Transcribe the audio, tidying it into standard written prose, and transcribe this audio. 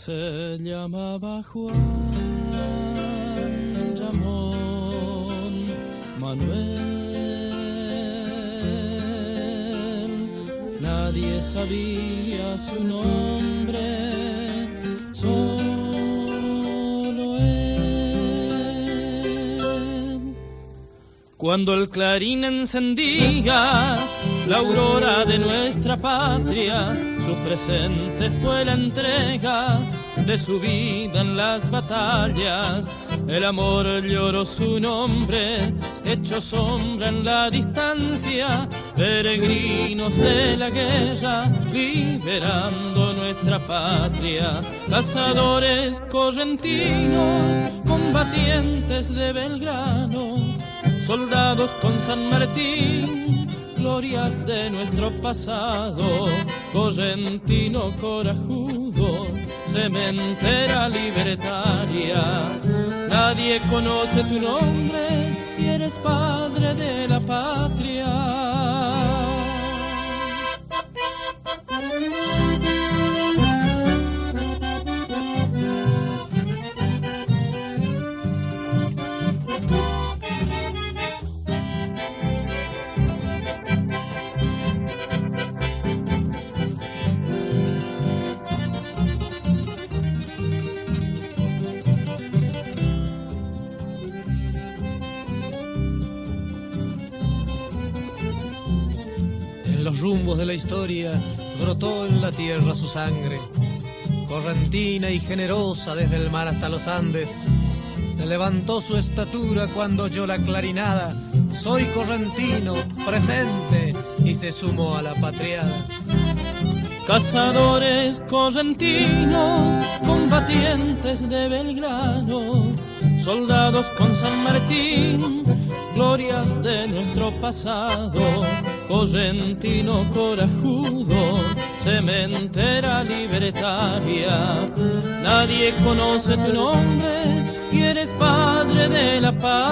Se llamaba Juan Ramón Manuel, nadie sabía su nombre, solo él. Cuando el clarín encendía la aurora de nuestra patria, su presente fue la entrega de su vida en las batallas. El amor lloró su nombre, hecho sombra en la distancia, peregrinos de la guerra, liberando nuestra patria. Cazadores correntinos, combatientes de Belgrano, soldados con San Martín, glorias de nuestro pasado. Correntino corajudo, cementera libertaria, nadie conoce tu nombre y eres padre de la patria. Rumbos de la historia, brotó en la tierra su sangre. Correntina y generosa desde el mar hasta los Andes, se levantó su estatura cuando oyó la clarinada. Soy correntino, presente, y se sumó a la patriada. Cazadores correntinos, combatientes de Belgrano, soldados con San Martín, glorias de nuestro pasado. Correntino corajudo, cementera libertaria, nadie conoce tu nombre y eres padre de la patria.